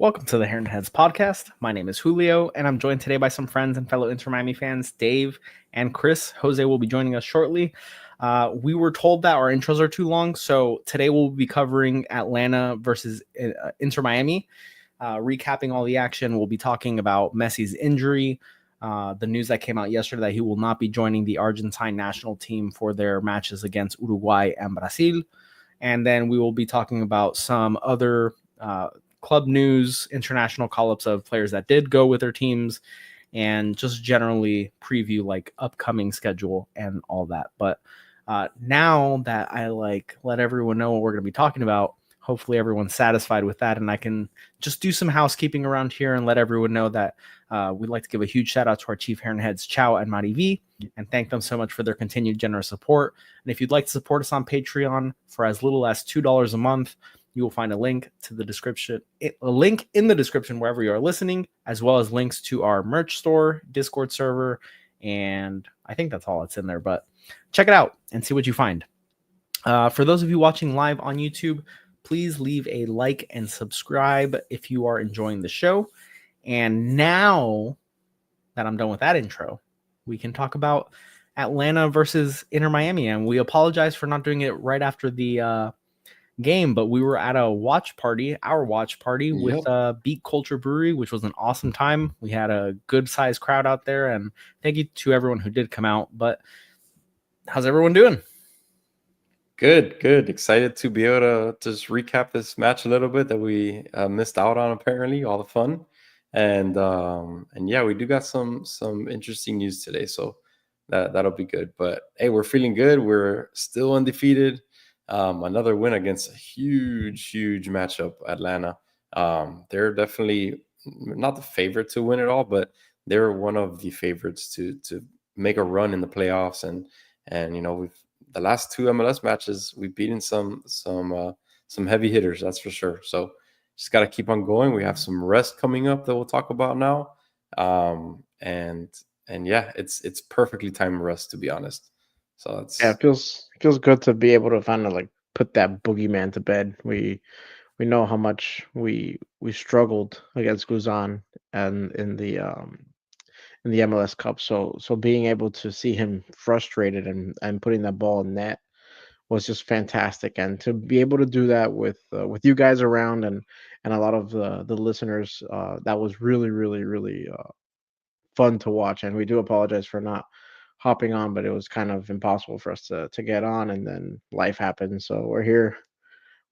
Welcome to the Heron Heads podcast. My name is Julio, and I'm joined today by some friends and fellow Inter Miami fans, Dave and Chris. Jose will be joining us shortly. We were told that our intros are too long, so today we'll be covering Atlanta versus Inter Miami, recapping all the action. We'll be talking about Messi's injury, the news that came out yesterday that he will not be joining the Argentine national team for their matches against Uruguay and Brazil. And then we will be talking about some other club news, international call-ups of players that did go with their teams, and just generally preview like upcoming schedule and all that. But now that I let everyone know what we're going to be talking about, hopefully everyone's satisfied with that, and I can just do some housekeeping around here and let everyone know that we'd like to give a huge shout out to our chief Heron Heads, Chow and Mari V, and thank them so much for their continued generous support. And if you'd like to support us on Patreon for as little as $2 a month, you will find a link to the description, a link in the description wherever you are listening, as well as links to our merch store, Discord server, and I think that's all that's in there. But check it out and see what you find. For those of you watching live on YouTube, please leave a like and subscribe if you are enjoying the show. And now that I'm done with that intro, we can talk about Atlanta versus Inter Miami. And we apologize for not doing it right after the game, but we were at our watch party with Beat Culture Brewery, which was an awesome time. We had a good sized crowd out there, and thank you to everyone who did come out. But how's everyone doing? Good. Excited to be able to just recap this match a little bit that we missed out on, apparently, all the fun. And yeah, we do got some interesting news today, so that'll be good. But hey, we're feeling good. We're still undefeated. Another win against a huge matchup, Atlanta. They're definitely not the favorite to win it all, but they're one of the favorites to make a run in the playoffs. And you know, we've the last two MLS matches we've beaten some heavy hitters, that's for sure. So just got to keep on going. We have some rest coming up that we'll talk about now. And yeah, it's perfectly timed rest, to be honest. So it feels good to be able to finally like put that boogeyman to bed. We know how much we struggled against Guzan and in the MLS Cup. So being able to see him frustrated and putting that ball in net was just fantastic. And to be able to do that with you guys around and a lot of the listeners, that was really fun to watch. And we do apologize for not hopping on, but it was kind of impossible for us to get on, and then life happened. So we're here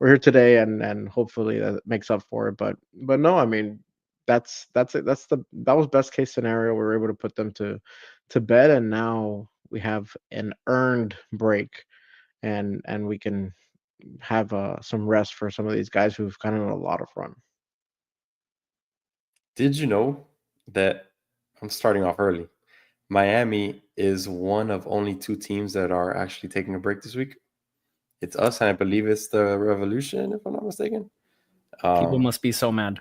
today, and hopefully that makes up for it. But no, I mean, that's it. That was best case scenario. We were able to put them to bed, and now we have an earned break, and we can have some rest for some of these guys who've kind of done a lot of run. Did you know that I'm starting off early? Miami is one of only two teams that are actually taking a break this week. It's us, and I believe it's the Revolution, if I'm not mistaken. People must be so mad.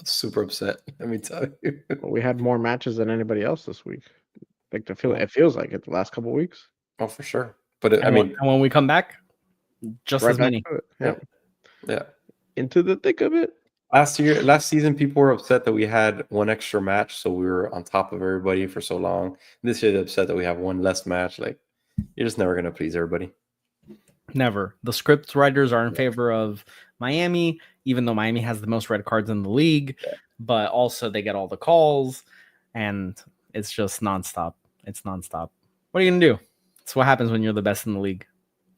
Super upset, let me tell you. Well, we had more matches than anybody else this week. Like it feels like it the last couple of weeks. Oh, for sure. But I mean, when we come back, just right as many. Yeah. Into the thick of it. Last season, people were upset that we had one extra match, so we were on top of everybody for so long. This year, they're upset that we have one less match. Like, you're just never gonna please everybody. Never. The script writers are in favor of Miami, even though Miami has the most red cards in the league, but also they get all the calls, and it's just nonstop. It's nonstop. What are you gonna do? It's what happens when you're the best in the league.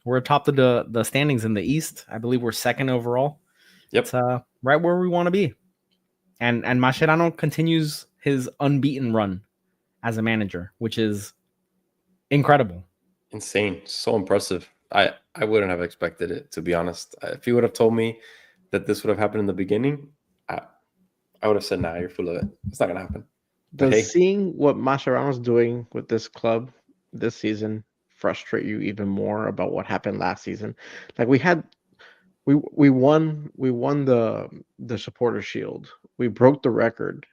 We're atop the standings in the East. I believe we're second overall. Yep. It's right where we want to be. And Mascherano continues his unbeaten run as a manager, which is incredible. Insane. So impressive. I wouldn't have expected it, to be honest. If you would have told me that this would have happened in the beginning, I would have said, nah, you're full of it. It's not going to happen. Does seeing what Mascherano's doing with this club this season frustrate you even more about what happened last season? Like we won the supporter shield. We broke the record.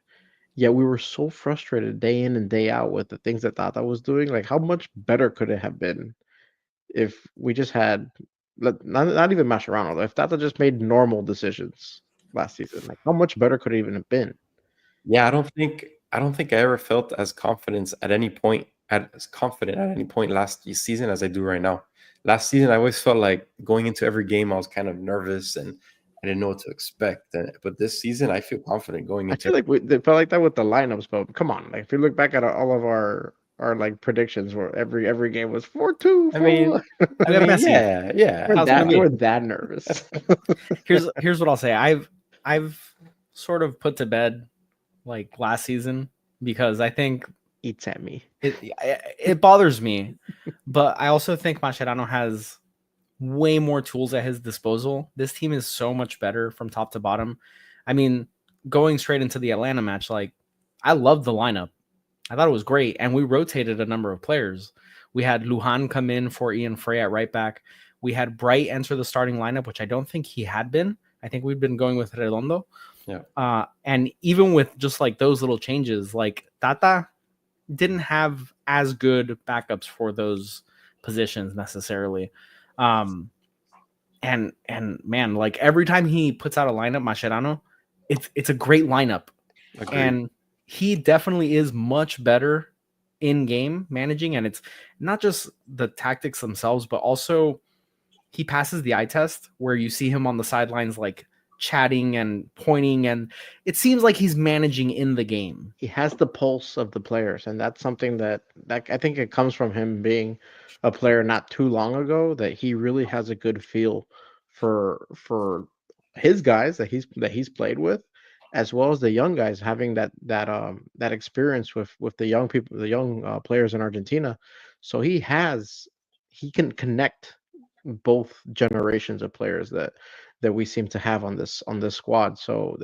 Yet we were so frustrated day in and day out with the things that Tata was doing. Like, how much better could it have been if we just had not even Mascherano, if Tata just made normal decisions? last season. Like, how much better could it even have been? Yeah, I don't think I ever felt as confident at any point last season as I do right now. Last season, I always felt like going into every game, I was kind of nervous and I didn't know what to expect. But this season, I feel confident going I into. feel like they felt like that with the lineups, but come on, like if you look back at all of our like predictions, where every game was 4-2, I mean, 4. I We have mean, Messi. yeah, yeah. We're How's it gonna that be? we're that nervous. Here's what I'll say. I've sort of put to bed like last season because I think Eats at me. it bothers me, but I also think Mascherano has way more tools at his disposal. This team is so much better from top to bottom. I mean, going straight into the Atlanta match, like I loved the lineup. I thought it was great, and we rotated a number of players. We had Lujan come in for Ian Frey at right back. We had Bright enter the starting lineup, which I don't think he had been. I think we'd been going with Redondo. Yeah. And even with just like those little changes, like Tata didn't have as good backups for those positions necessarily. And man, like every time he puts out a lineup, Mascherano, it's a great lineup. Agreed. And he definitely is much better in game managing, and it's not just the tactics themselves, but also he passes the eye test where you see him on the sidelines like chatting and pointing, and it seems like he's managing in the game. He has the pulse of the players, and that's something that I think it comes from him being a player not too long ago, that he really has a good feel for his guys that he's played with, as well as the young guys, having that experience with the young people, the young players in Argentina. So he can connect both generations of players that we seem to have on this squad. So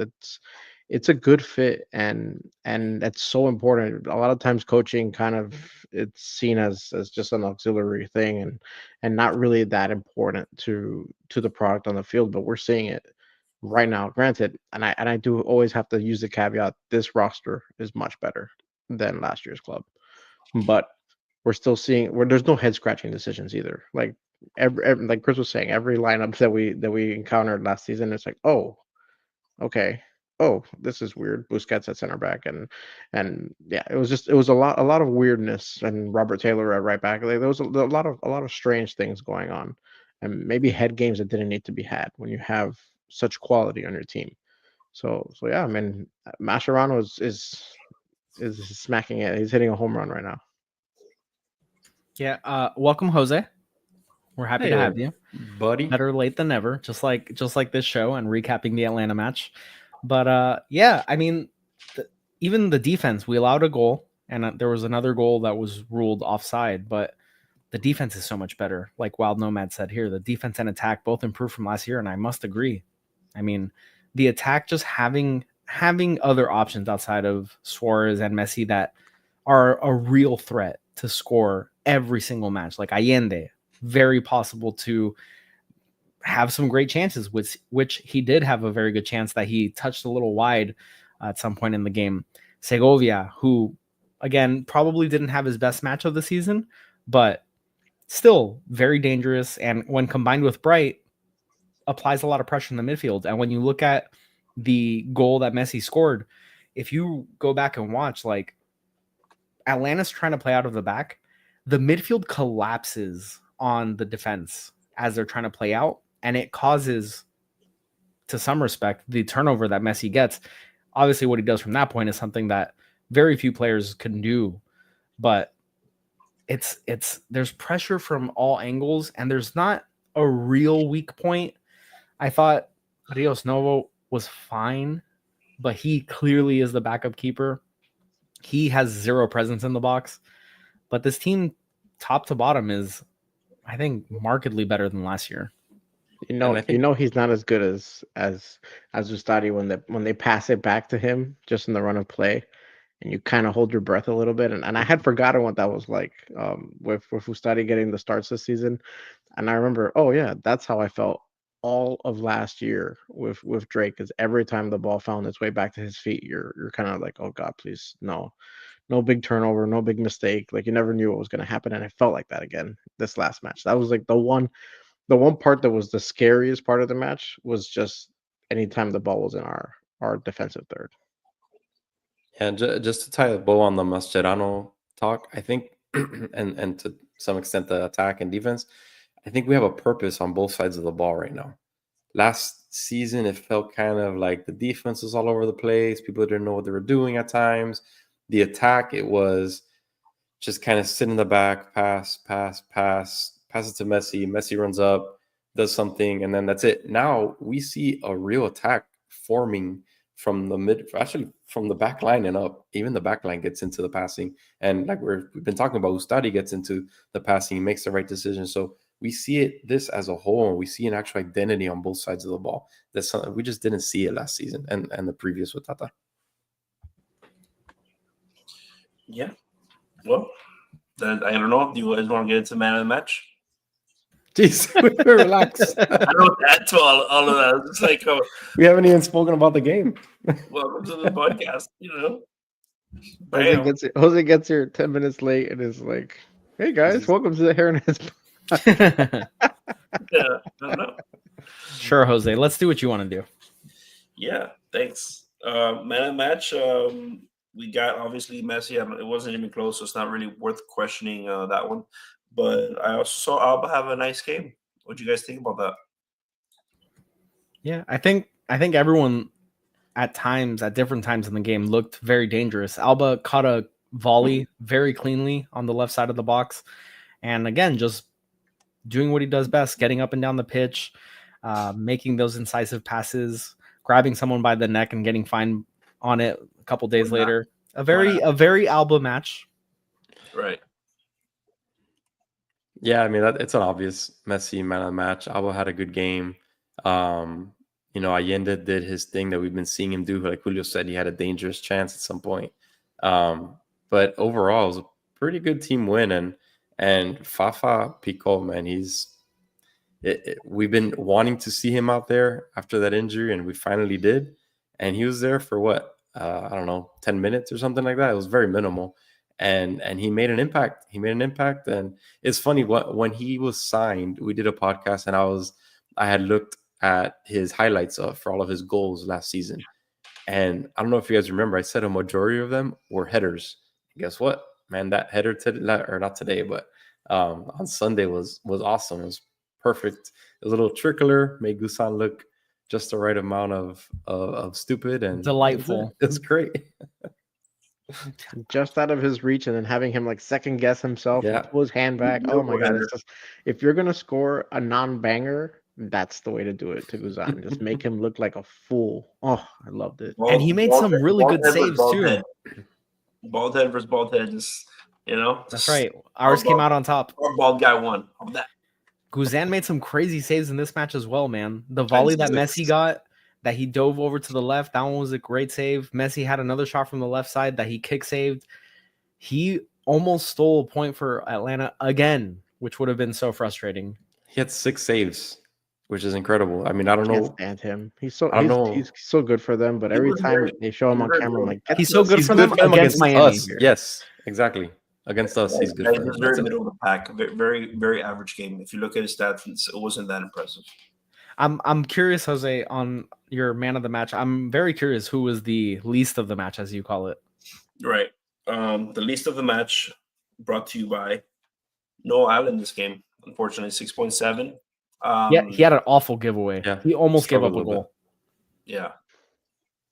it's a good fit, and that's so important. A lot of times coaching kind of, it's seen as just an auxiliary thing, and not really that important to the product on the field, but we're seeing it right now. Granted, and I do always have to use the caveat, this roster is much better than last year's club, but we're still seeing where there's no head scratching decisions either. Like every, like Chris was saying, every lineup that we encountered last season, it's like, oh, okay, oh, this is weird. Busquets at center back, and yeah, it was a lot of weirdness, and Robert Taylor at right back. Like, there was a lot of strange things going on, and maybe head games that didn't need to be had when you have such quality on your team. So yeah, I mean, Mascherano is smacking it. He's hitting a home run right now. Yeah, welcome, Jose. We're happy to Hey, have you. buddy. Better late than never, just like this show and recapping the Atlanta match. But yeah, I mean, even the defense, we allowed a goal, and there was another goal that was ruled offside, but the defense is so much better. Like Wild Nomad said here, the defense and attack both improved from last year, and I must agree. I mean, the attack just having other options outside of Suarez and Messi that are a real threat to score every single match. Like Allende, very possible to have some great chances, which he did have a very good chance that he touched a little wide at some point in the game. Segovia, who again probably didn't have his best match of the season, but still very dangerous, and when combined with Bright, applies a lot of pressure in the midfield. And when you look at the goal that Messi scored, if you go back and watch, like Atlanta's trying to play out of the back, the midfield collapses on the defense as they're trying to play out, and it causes, to some respect, the turnover that Messi gets. Obviously, what he does from that point is something that very few players can do, but it's there's pressure from all angles, and there's not a real weak point. I thought Rios Novo was fine, but he clearly is the backup keeper. He has zero presence in the box, but this team, top to bottom, is, I think, markedly better than last year. You And know, I you think know he's not as good as Ustadi when they pass it back to him just in the run of play, and you kind of hold your breath a little bit. And I had forgotten what that was like, with Ustadi getting the starts this season, and I remember, oh yeah, that's how I felt all of last year with Drake. Because every time the ball found its way back to his feet, you're kind of like, oh God, please, no, no big turnover, no big mistake. Like, you never knew what was going to happen, and it felt like that again this last match. That was like the one part that was the scariest part of the match, was just anytime the ball was in our defensive third. And just to tie a bow on the Mascherano talk, I think, and to some extent the attack and defense, I think we have a purpose on both sides of the ball right now. Last season, it felt kind of like the defense was all over the place. People didn't know what they were doing at times. The attack, it was just kind of sit in the back, pass it to Messi. Messi runs up, does something, and then that's it. Now we see a real attack forming from the mid, actually from the back line and up. Even the back line gets into the passing, and like we've been talking about, Ustadi gets into the passing, makes the right decision. So we see this as a whole, and we see an actual identity on both sides of the ball. That's something we just didn't see it last season and the previous with Tata. Yeah. Well, then I don't know. Do you guys want to get into man of the match? Jeez, relax. I don't add to all of that. It's like, we haven't even spoken about the game. Welcome to the podcast. Jose gets here 10 minutes late and is like, "Hey guys, welcome to the Heron Heads." Yeah, I don't know. Sure, Jose. Let's do what you want to do. Yeah, thanks. Man of the match. We got obviously Messi. It wasn't even close, so it's not really worth questioning that one. But I also saw Alba have a nice game. What do you guys think about that? Yeah, I think everyone at different times in the game looked very dangerous. Alba caught a volley very cleanly on the left side of the box, and again, just doing what he does best, getting up and down the pitch, making those incisive passes, grabbing someone by the neck and getting fined on it a couple days later. A very Alba match. Right. Yeah, I mean it's an obvious Messi man of the match. Alba had a good game. Allende did his thing that we've been seeing him do. Like Julio said, he had a dangerous chance at some point. But overall, it was a pretty good team win. And Fafa Picault, man, we've been wanting to see him out there after that injury, and we finally did. And he was there for what? I don't know, 10 minutes or something like that. It was very minimal. And he made an impact. And it's funny, when he was signed, we did a podcast, and I had looked at his highlights for all of his goals last season. And I don't know if you guys remember, I said a majority of them were headers. Guess what, man? That header or not today, but on Sunday was awesome. It was perfect. A little trickler, made Gusan look just the right amount of stupid and delightful. It was great. Just out of his reach, and then having him like second guess himself, and pull his hand back. Oh my god! It's just, if you're gonna score a non-banger, that's the way to do it to Guzan. Just make him look like a fool. Oh, I loved it. And he made some really good saves too. Bald head versus bald head, that's right. Ours came out on top. Our bald guy won. That Guzan made some crazy saves in this match as well, man. The volley that Messi got, that he dove over to the left, that one was a great save. Messi had another shot from the left side that he kick saved. He almost stole a point for Atlanta again, which would have been so frustrating. He had 6 saves, which is incredible. I mean, I don't know. Stand him. He's so good for them, but every time they show him on camera, I'm like, he's so good for them against Miami. Us. Yes, exactly. Against us, he's good. He's very middle of the pack. Very, very average game. If you look at his stats, it wasn't that impressive. I'm curious, Jose, on your man of the match. I'm very curious who was the least of the match, as you call it. Right. The least of the match brought to you by Noah Allen this game. Unfortunately, 6.7. Yeah, he had an awful giveaway. Yeah, he almost gave up a goal. Yeah.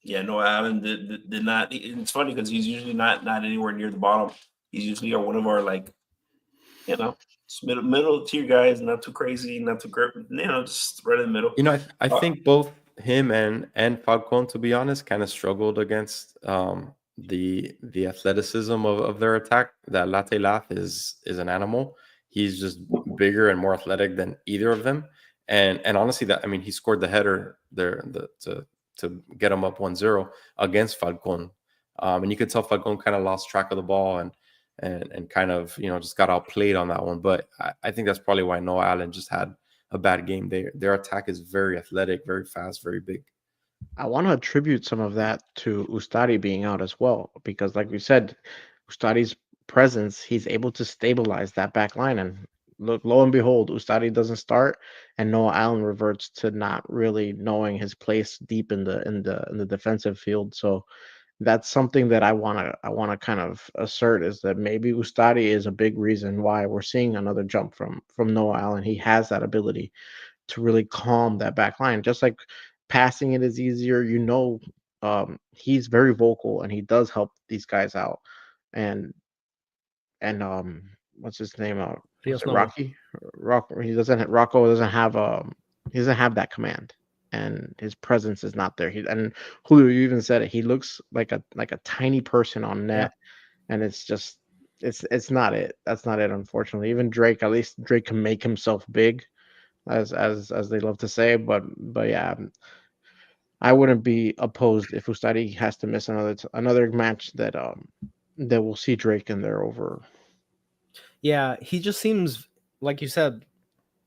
Yeah, Noah Allen did not. It's funny because he's usually not anywhere near the bottom. He's usually one of our middle tier guys, not too crazy, not too great, just right in the middle. I think both him and Falcon, to be honest, kind of struggled against the athleticism of their attack. That Latte Lath is an animal. He's just bigger and more athletic than either of them. And honestly, he scored the header there to get him up 1-0 against Falcon. And you could tell Falcon kind of lost track of the ball and kind of, just got outplayed on that one. But I think that's probably why Noah Allen just had a bad game. Their attack is very athletic, very fast, very big. I want to attribute some of that to Ustadi being out as well, because like we said, Ustadi's presence, he's able to stabilize that back line. And look, lo and behold, Ustadi doesn't start, and Noah Allen reverts to not really knowing his place deep in the defensive field. So that's something that I wanna kind of assert, is that maybe Ustadi is a big reason why we're seeing another jump from Noah Allen. He has that ability to really calm that back line. Just like passing it is easier, he's very vocal and he does help these guys out. And what's his name? Was Dios it Novo. Rocky? Rocco doesn't have that command, and his presence is not there. And Julio, you even said it. He looks like a tiny person on net, and it's just it's not it. That's not it, unfortunately. Even Drake, at least Drake can make himself big, as they love to say. But yeah, I wouldn't be opposed if Ustadi has to miss another match that will see Drake in there over. Yeah, he just seems like you said,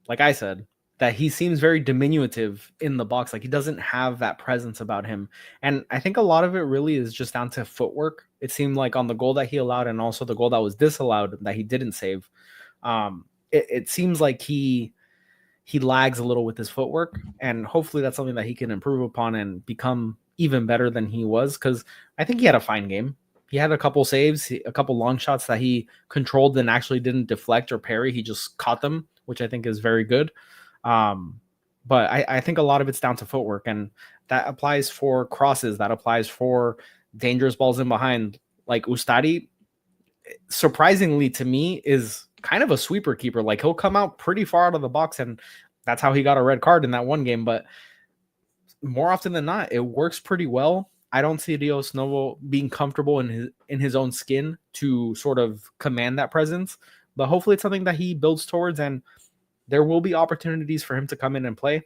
like I said, that he seems very diminutive in the box. Like he doesn't have that presence about him. And I think a lot of it really is just down to footwork. It seemed like on the goal that he allowed and also the goal that was disallowed that he didn't save. It seems like he lags a little with his footwork, and hopefully that's something that he can improve upon and become even better than he was, because I think he had a fine game. He had a couple saves, a couple long shots that he controlled and actually didn't deflect or parry. He just caught them, which I think is very good. But I think a lot of it's down to footwork, and that applies for crosses. That applies for dangerous balls in behind. Like Ustadi, surprisingly to me, is kind of a sweeper keeper. Like he'll come out pretty far out of the box, and that's how he got a red card in that one game. But more often than not, it works pretty well. I don't see Dios Novo being comfortable in his own skin to sort of command that presence. But hopefully it's something that he builds towards, and there will be opportunities for him to come in and play,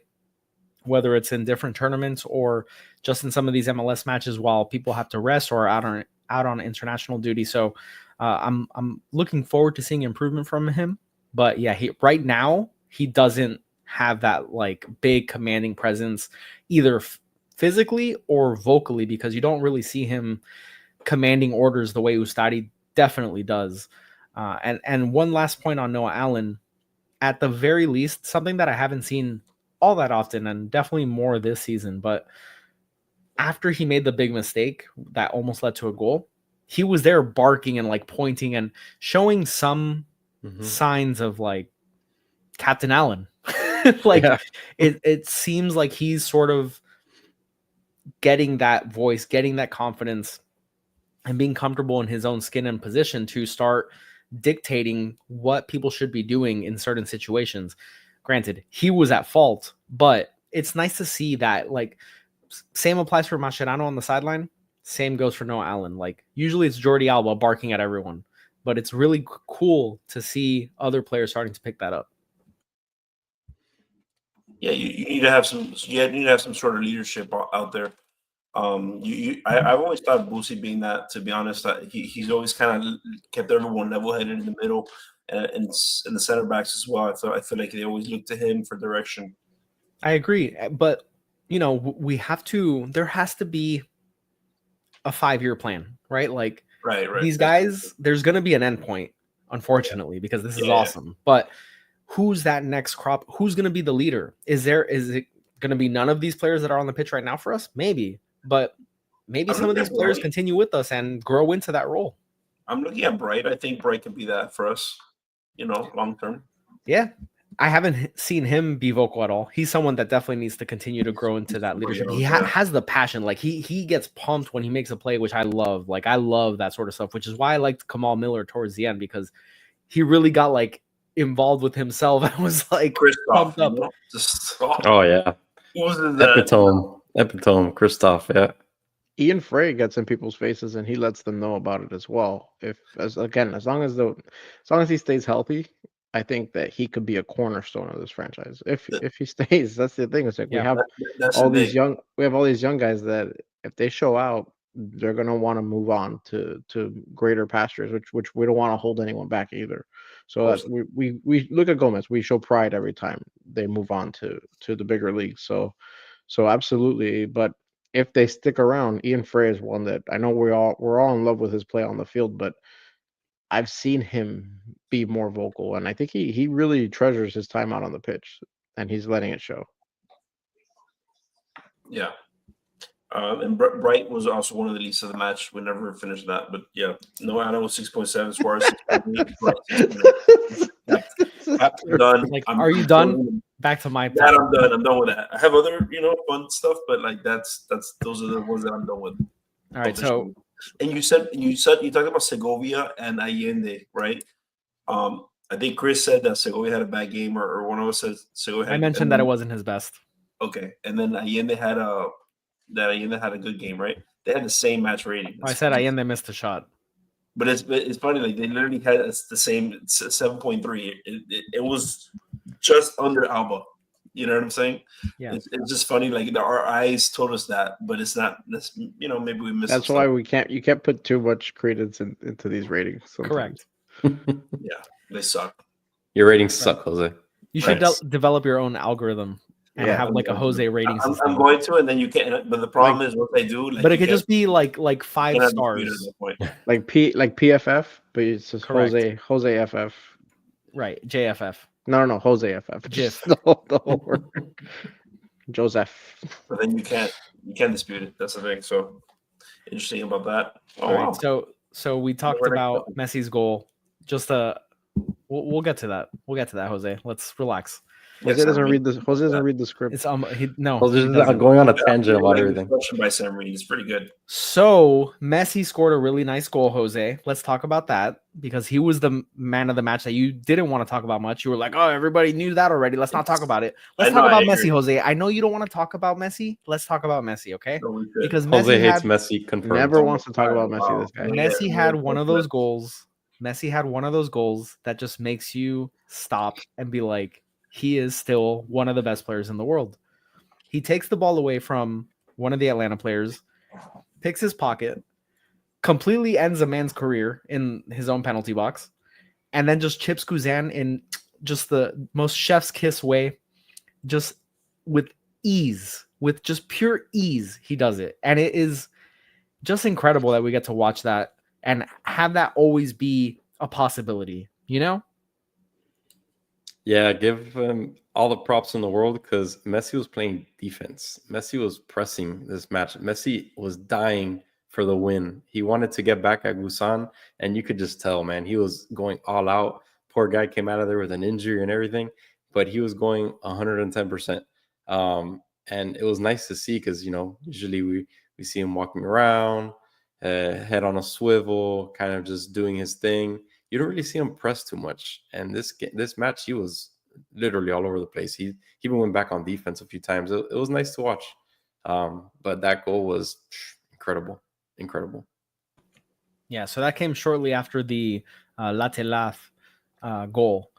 whether it's in different tournaments or just in some of these MLS matches while people have to rest or out on international duty. So I'm looking forward to seeing improvement from him. But yeah, right now he doesn't have that like big commanding presence either physically or vocally, because you don't really see him commanding orders the way Ustadi definitely does. And one last point on Noah Allen, at the very least, something that I haven't seen all that often and definitely more this season, but after he made the big mistake that almost led to a goal, he was there barking and like pointing and showing some signs of like Captain Allen. Like it seems like he's sort of getting that voice, getting that confidence, and being comfortable in his own skin and position to start dictating what people should be doing in certain situations. Granted, he was at fault, but it's nice to see that. Like, same applies for Mascherano on the sideline. Same goes for Noah Allen. Like, usually it's Jordi Alba barking at everyone, but it's really cool to see other players starting to pick that up. Yeah, you need to have some. You need to have some sort of leadership out there. I've always thought Boosie being that. To be honest, that he's always kind of kept everyone level headed in the middle, and the center backs as well. I feel like they always look to him for direction. I agree, but we have to. There has to be a 5-year plan, right? Like Right. these guys, there's going to be an end point, unfortunately, because this is awesome. But who's that next crop? Who's going to be the leader? Is it going to be none of these players that are on the pitch right now for us? Maybe, but maybe some of these players continue with us and grow into that role. I'm looking at Bright. I think Bright could be that for us, long term. Yeah. I haven't seen him be vocal at all. He's someone that definitely needs to continue to grow into that leadership. He has the passion. Like he gets pumped when he makes a play, which I love. Like I love that sort of stuff, which is why I liked Kamal Miller towards the end, because he really got like involved with himself and was like pumped up. Oh yeah. Epitome Christoph, yeah. Ian Frey gets in people's faces and he lets them know about it as well. As long as he stays healthy, I think that he could be a cornerstone of this franchise. If he stays, that's the thing. It's like we have all these young guys that if they show out, they're gonna want to move on to greater pastures, which we don't want to hold anyone back either. So we look at Gomez, we show pride every time they move on to the bigger leagues. So absolutely, but if they stick around, Ian Frey is one that I know we're all in love with his play on the field, but I've seen him be more vocal, and I think he really treasures his time out on the pitch, and he's letting it show. Yeah. And Bright was also one of the least of the match. We never finished that, but yeah, no, Anna was 6.7, Suarez 6.8, Bright 6.8. I'm done. Like, are you done? Back to my that. I'm done. I'm done with that. I have other, fun stuff, but like those are the ones that I'm done with. All right, so and you talked about Segovia and Allende, right? I think Chris said that Segovia had a bad game, or one of us said Segovia. I mentioned that it wasn't his best. Okay, and then Allende had a good game, right? They had the same match rating. I said Allende missed a shot, but it's funny. Like they literally had the same 7.3. It was just under Alba. You know what I'm saying? Yeah. It's just funny. Like our eyes told us that, but it's not. Maybe we missed. That's why you can't put too much credence into these ratings. Sometimes. Correct. Yeah, they suck. Your ratings suck, Jose. You should develop your own algorithm and have like a Jose rating system. I'm going to, and then you can't. But the problem is what they do. Like, but it could just be like 5 stars, like PFF, but it's just Correct. Jose FF. Right, JFF. No, Jose FF. Jiff. The whole word. Joseph. But then you can't dispute it. That's the thing. So interesting about that. All right. So we talked about Messi's goal. Just we'll get to that. We'll get to that, Jose. Let's relax. Jose doesn't read the script. It's Jose's going on a tangent about everything. By Sam Reed, it's pretty good. So Messi scored a really nice goal, Jose. Let's talk about that because he was the man of the match that you didn't want to talk about much. You were like, "Oh, everybody knew that already. Let's not talk about it. Let's talk about Messi, Jose. I know you don't want to talk about Messi. Let's talk about Messi, okay? No, because Jose hates Messi. Confirmed. Never wants to talk about Messi. This guy. Messi had one of those goals. Messi had one of those goals that just makes you stop and be like, he is still one of the best players in the world. He takes the ball away from one of the Atlanta players, picks his pocket, completely ends a man's career in his own penalty box, and then just chips Guzan in just the most chef's kiss way, just with ease, with just pure ease. He does it. And it is just incredible that we get to watch that and have that always be a possibility, you know? Yeah, give him all the props in the world because Messi was playing defense. Messi was pressing this match. Messi was dying for the win. He wanted to get back at Guzan, and you could just tell, man, he was going all out. Poor guy came out of there with an injury and everything, but he was going 110%. And it was nice to see because, usually we see him walking around, head on a swivel, kind of just doing his thing. You don't really see him press too much. And this match, he was literally all over the place. He even went back on defense a few times. It was nice to watch. But that goal was incredible. Yeah, so that came shortly after the Latelaf goal.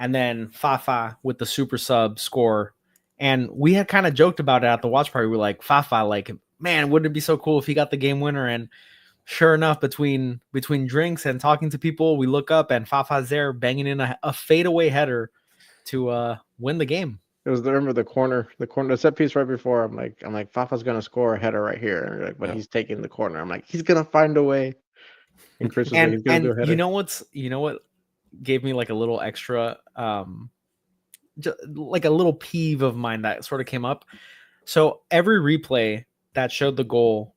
And then Fafa with the super sub score. And we had kind of joked about it at the watch party. We were like, Fafa, like, man, wouldn't it be so cool if he got the game winner? And sure enough, between drinks and talking to people, we look up and Fafa's there banging in a fadeaway header to win the game. It was the corner, the set piece right before. I'm like, Fafa's gonna score a header right here, and like, but he's taking the corner. I'm like, he's gonna find a way. And Chris was like, he's gonna do a header. You know what gave me like a little extra, like a little peeve of mine that sort of came up. So every replay that showed the goal,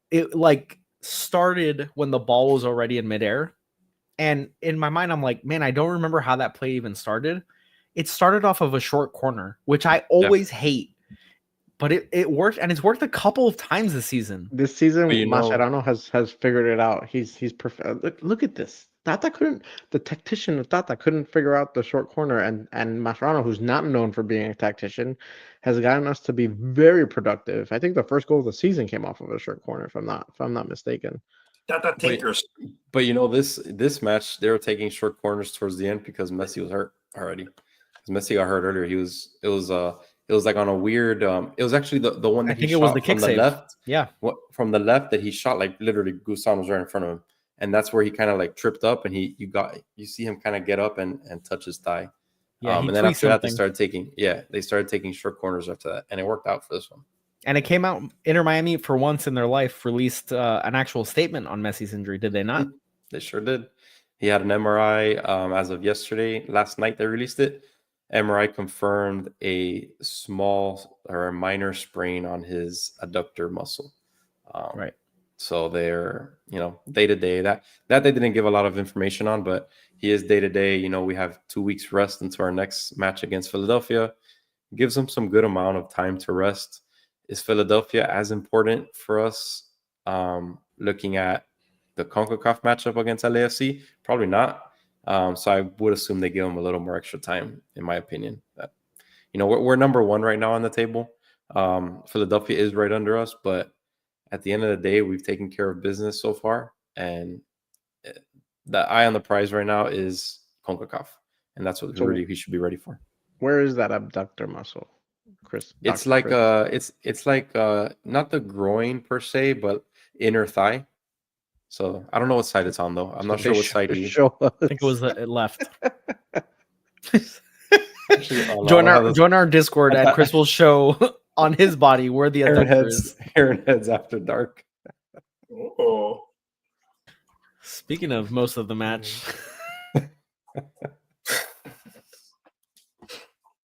it like started when the ball was already in midair. And in my mind, I'm like, man, I don't remember how that play even started. It started off of a short corner, which I always hate, but it worked, and it's worked a couple of times this season. This season, Mascherano has figured it out. He's perfect. Look at this. The tactician of Tata couldn't figure out the short corner, and Mascherano, who's not known for being a tactician, has gotten us to be very productive. I think the first goal of the season came off of a short corner, if I'm not mistaken. Tata takers. But this match, they were taking short corners towards the end because Messi was hurt already. Messi got hurt earlier. It was like on a weird. It was actually the one that I think it was the kick save. Left. Yeah, from the left that he shot, like literally Guzan was right in front of him. And that's where he kind of like tripped up, and you see him kind of get up and touch his thigh. Yeah, and then after that they started taking short corners after that, and it worked out for this one. And it came out, Inter Miami for once in their life released an actual statement on Messi's injury. Did they not? They sure did. He had an MRI as of yesterday. Last night they released it. MRI confirmed a small or a minor sprain on his adductor muscle. Right. So they're, day to day. That they didn't give a lot of information on, but he is day to day. We have 2 weeks rest into our next match against Philadelphia. Gives him some good amount of time to rest. Is Philadelphia as important for us looking at the CONCACAF matchup against LAFC? Probably not. So I would assume they give him a little more extra time, in my opinion. We're number one right now on the table. Philadelphia is right under us, but at the end of the day, we've taken care of business so far, and the eye on the prize right now is CONCACAF, and that's what he should be ready for. Where is that abductor muscle, Chris? It's Dr. like Chris? it's like not the groin per se, but inner thigh. So I don't know what side it's on though. I'm not sure what side he. I think it was the left. Actually, join our Discord, and Chris will show on his body where the abductor is. Heron Heads after dark. Oh. Speaking of most of the match,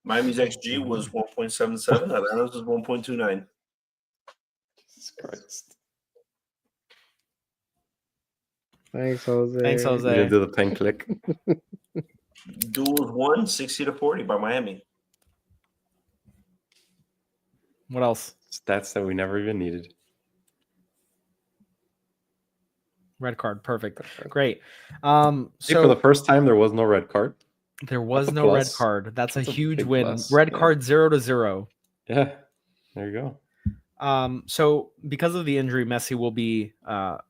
Miami's XG was 1.77. Atlanta's was 1.29. Jesus Christ. Thanks, Jose. Thanks, Jose. You didn't do the pen click. Duels won 60-40 by Miami. What else? Stats that we never even needed. Red card, perfect, great. So for the first time, there was no red card. There was no red card. That's a huge win. Plus. Red card 0-0. Yeah, there you go. So because of the injury, Messi will be.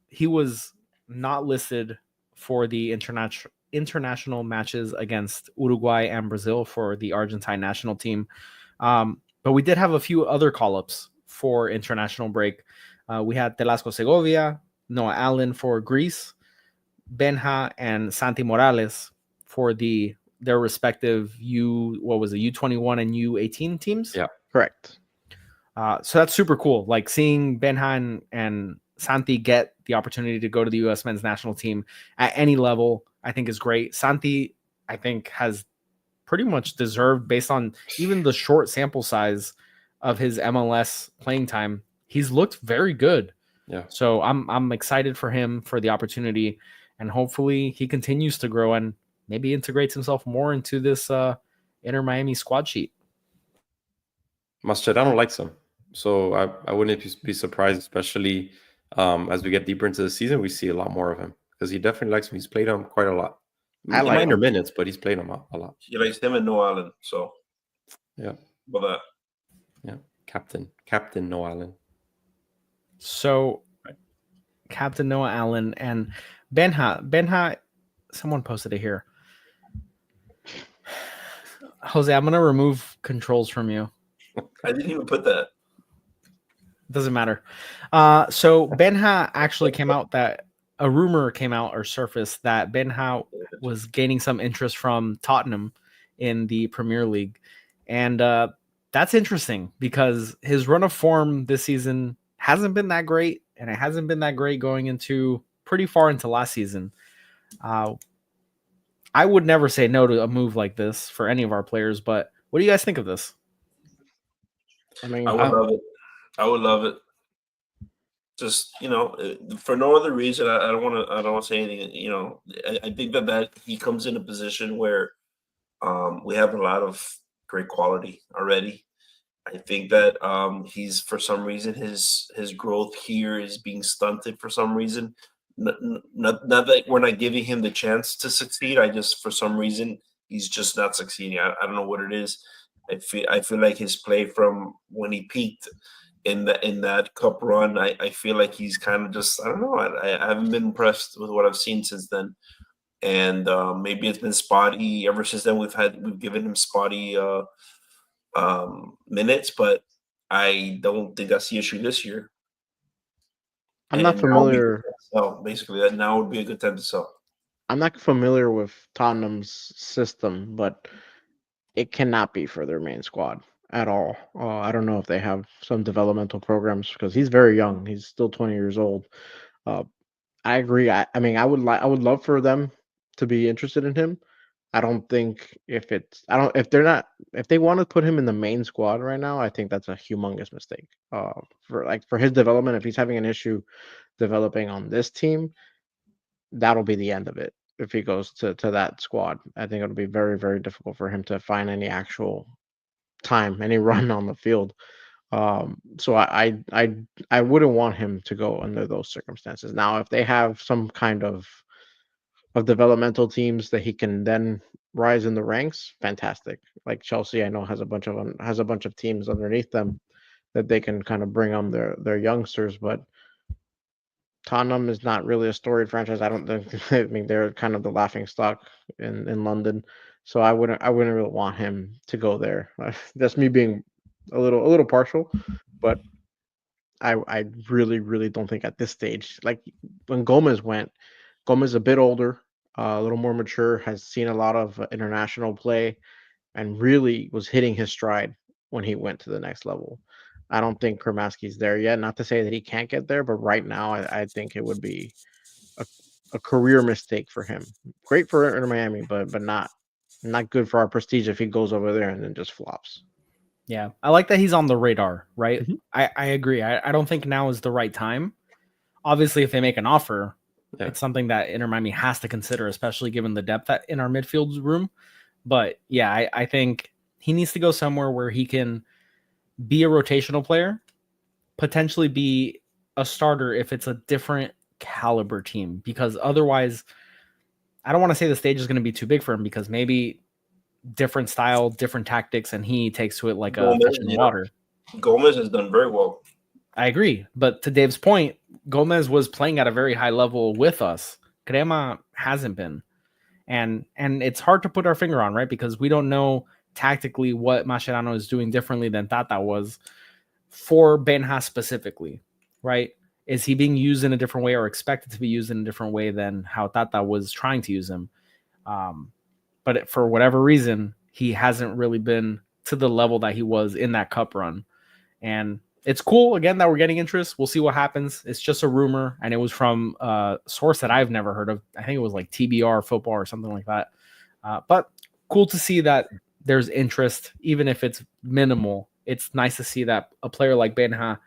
He was not listed for the international matches against Uruguay and Brazil for the Argentine national team. But we did have a few other call-ups for international break. We had Telasco Segovia, Noah Allen for Greece, Benja and Santi Morales for their respective U21 and U18 teams. Yeah, correct. So that's super cool. Like seeing Benja and Santi get the opportunity to go to the U.S. men's national team at any level, I think is great. Santi, I think, has pretty much deserved, based on even the short sample size of his MLS playing time, he's looked very good. Yeah. So I'm excited for him, for the opportunity, and hopefully he continues to grow and maybe integrates himself more into this Inter Miami squad sheet. Mascherano likes him, so I wouldn't be surprised, especially as we get deeper into the season, we see a lot more of him because he definitely likes him. He's played him quite a lot. I like minor minutes, but he's played him a lot. He likes him and Noah Allen. So yeah, about that. Yeah, Captain Noah Allen. So, Captain Noah Allen and Benja, someone posted it here. Jose, I'm going to remove controls from you. I didn't even put that. Doesn't matter. So, Benja actually came out that a rumor came out or surfaced that Benja was gaining some interest from Tottenham in the Premier League. And that's interesting because his run of form this season hasn't been that great, and it hasn't been that great going into pretty far into last season. I would never say no to a move like this for any of our players, but what do you guys think of this? I mean, I would love it. I would love it. Just, for no other reason, I don't want to say anything. I think that he comes in a position where we have a lot of great quality already. I think that he's, for some reason, his growth here is being stunted for some reason. Not that we're not giving him the chance to succeed. For some reason, he's just not succeeding. I don't know what it is. I feel like his play from when he peaked in that cup run, I feel like he's kind of just, I don't know. I haven't been impressed with what I've seen since then. And maybe it's been spotty ever since then. We've given him spotty minutes, but I don't think that's the issue this year. I'm not familiar. So basically, that now would be a good time to sell. I'm not familiar with Tottenham's system, but it cannot be for their main squad at all. I don't know if they have some developmental programs because he's very young. He's still 20 years old. I agree. I mean, I would love for them to be interested in him. I don't think if they want to put him in the main squad right now, I think that's a humongous mistake. For his development, if he's having an issue developing on this team, that'll be the end of it. If he goes to that squad, I think it'll be very, very difficult for him to find any actual time, any run on the field. So I wouldn't want him to go under those circumstances. Now, if they have some kind of developmental teams that he can then rise in the ranks, fantastic. Like Chelsea, I know has a bunch of teams underneath them that they can kind of bring on their youngsters, but Tottenham is not really a storied franchise. I don't think. I mean, they're kind of the laughing stock in London, so I wouldn't really want him to go there. That's me being a little partial, but I really don't think at this stage, like when Gomez went, Gomez a bit older, a little more mature, has seen a lot of international play, and really was hitting his stride when he went to the next level. I don't think Kremaski's there yet. Not to say that he can't get there, but right now I think it would be a, a career mistake for him. Great for Inter Miami, but not good for our prestige if he goes over there and then just flops. Yeah, I like that he's on the radar, right? Mhm. I agree. I don't think now is the right time. Obviously, if they make an offer, Yeah. it's something that Inter Miami has to consider, especially given the depth in our midfield room. But yeah, I think he needs to go somewhere where he can be a rotational player, potentially be a starter if it's a different caliber team, because otherwise, I don't want to say the stage is going to be too big for him, because maybe different style, different tactics, and he takes to it like a fish in water. Gomez has done very well. I agree. But to Dave's point, Gomez was playing at a very high level with us. Crema hasn't been. And it's hard to put our finger on, right? Because we don't know tactically what Mascherano is doing differently than Tata was for Benja specifically, right? Is he being used in a different way or expected to be used in a different way than how Tata was trying to use him? But for whatever reason, he hasn't really been to the level that he was in that cup run. And it's cool, again, that we're getting interest. We'll see what happens. It's just a rumor, and it was from a source that I've never heard of. I think it was like TBR football or something like that. But cool to see that there's interest, even if it's minimal. It's nice to see that a player like Benja,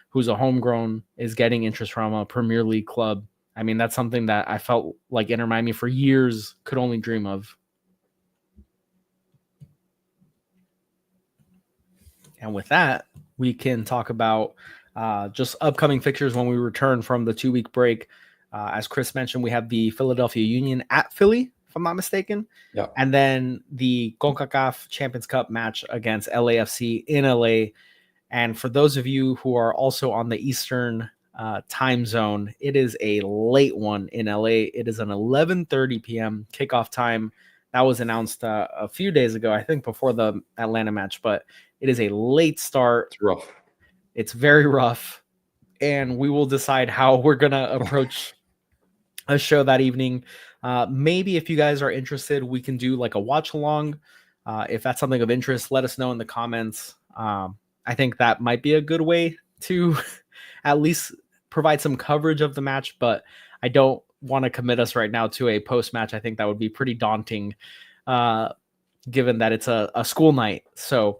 who's a homegrown, is getting interest from a Premier League club. I mean, that's something that I felt like Inter Miami for years could only dream of. And with that, we can talk about just upcoming fixtures when we return from the 2-week break. As Chris mentioned, we have the Philadelphia Union at Philly, if I'm not mistaken. Yeah. And then the CONCACAF Champions Cup match against LAFC in LA. And for those of you who are also on the Eastern time zone, it is a late one in LA. It is an 11:30 p.m. kickoff time. That was announced a few days ago, I think before the Atlanta match, but it is a late start. It's rough. It's very rough. And we will decide how we're going to approach a show that evening. Maybe if you guys are interested, we can do like a watch along. If that's something of interest, let us know in the comments. I think that might be a good way to at least provide some coverage of the match, but I don't want to commit us right now to a post-match. I think that would be pretty daunting, given that it's a school night. So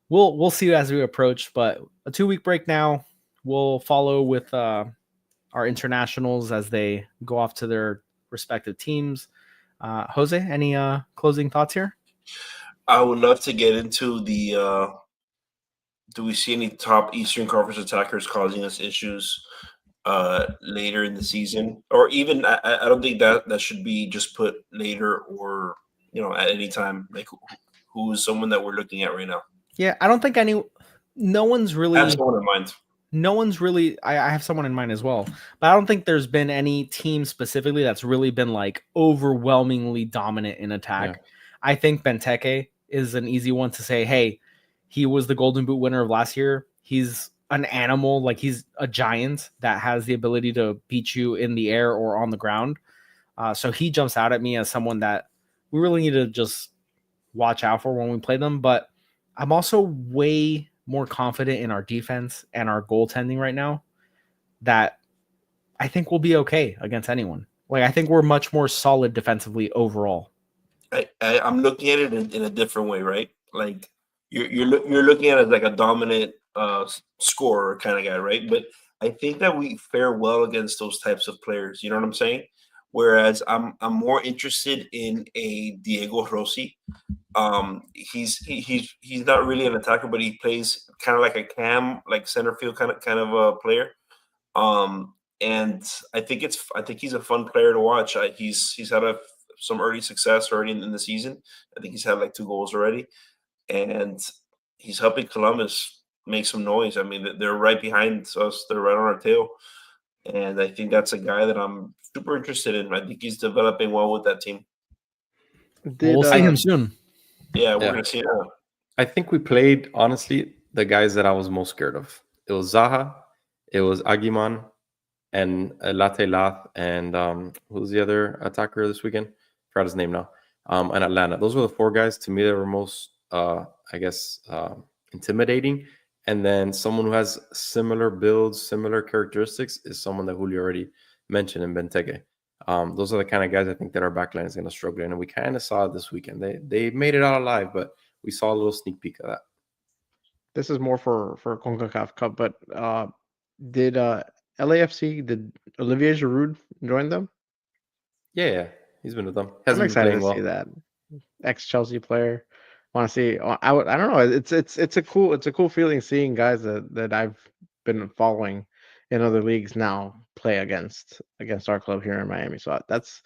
we'll see as we approach, but a 2-week break now. We'll follow with our internationals as they go off to their respective teams. Jose, any closing thoughts here? I would love to get into the do we see any top Eastern Conference attackers causing us issues later in the season? Or even, I don't think that should be just put later or, at any time. Like, who is someone that we're looking at right now? Yeah, I don't think no one's really... I have someone in mind. No one's really... I have someone in mind as well. But I don't think there's been any team specifically that's really been, like, overwhelmingly dominant in attack. Yeah. I think Benteke is an easy one to say, hey, he was the Golden Boot winner of last year. He's an animal. Like, he's a giant that has the ability to beat you in the air or on the ground. So he jumps out at me as someone that we really need to just watch out for when we play them. But I'm also way more confident in our defense and our goaltending right now that I think we'll be okay against anyone. Like, I think we're much more solid defensively overall. I'm looking at it in a different way, right? Like you're looking at it like a dominant scorer kind of guy, right? But I think that we fare well against those types of players. You know what I'm saying? Whereas I'm more interested in a Diego Rossi. He's not really an attacker, but he plays kind of like a cam, like center field kind of a player. And I think he's a fun player to watch. He's had some early success already in the season. I think he's had like 2 goals already, and he's helping Columbus make some noise. I mean, they're right behind us. They're right on our tail, and I think that's a guy that I'm super interested in. I think he's developing well with that team. We'll see him soon. Yeah, we're gonna see it. I think we played, honestly, the guys that I was most scared of. It was Zaha, it was Aguiman, and Latte Lath, and who's the other attacker this weekend? Forgot his name now. And Atlanta. Those were the 4 guys to me that were most, intimidating. And then someone who has similar builds, similar characteristics is someone that Julio already mentioned in Benteke. Those are the kind of guys I think that our backline is going to struggle in, and we kind of saw it this weekend. They made it out alive, but we saw a little sneak peek of that. This is more for CONCACAF Cup, but did LAFC, did Olivier Giroud join them? Yeah, he's been with them. I'm excited to see that. Ex-Chelsea player. Want to see? I don't know. It's a cool feeling seeing guys that I've been following in other leagues now play against our club here in Miami. So that's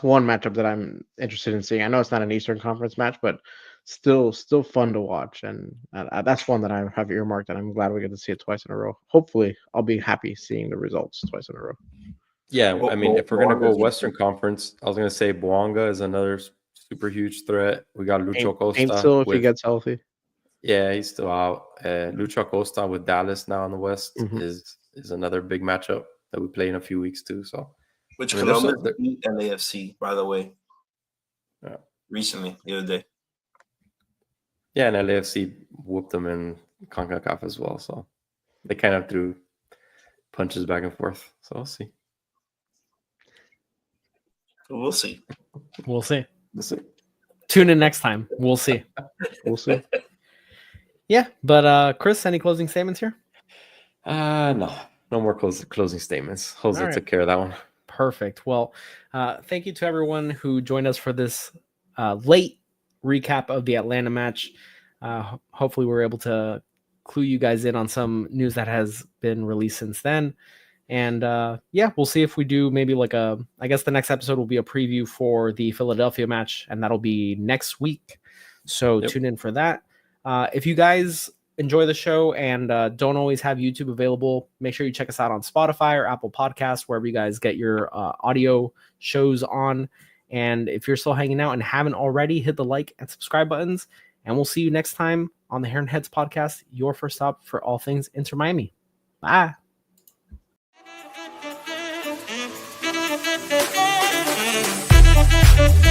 one matchup that I'm interested in seeing. I know it's not an Eastern Conference match, but still fun to watch, and that's one that I have earmarked, and I'm glad we get to see it twice in a row. Hopefully, I'll be happy seeing the results twice in a row. Yeah, I mean, if we're gonna go Western Conference, I was gonna say Boanga is another super huge threat. We got Lucho Costa. Ain't still if he gets healthy. Yeah, he's still out. Lucho Costa with Dallas now in the West is another big matchup that we play in a few weeks too. So, which Columbus beat LAFC, by the way, recently the other day. Yeah, and LAFC whooped them in CONCACAF as well. So they kind of threw punches back and forth. So we'll see. We'll see. We'll see. We'll see. Tune in next time. We'll see. We'll see. Yeah, but Chris, any closing statements here? No more closing statements. Jose took care of that one. Perfect. Well, thank you to everyone who joined us for this late recap of the Atlanta match. Hopefully we were able to clue you guys in on some news that has been released since then. And we'll see if we do maybe I guess the next episode will be a preview for the Philadelphia match, and that'll be next week. So tune in for that. If you guys enjoy the show and don't always have YouTube available, make sure you check us out on Spotify or Apple Podcasts, wherever you guys get your audio shows on. And if you're still hanging out and haven't already, hit the like and subscribe buttons. And we'll see you next time on the Heron Heads podcast, your first stop for all things Inter Miami. Bye. Thank you.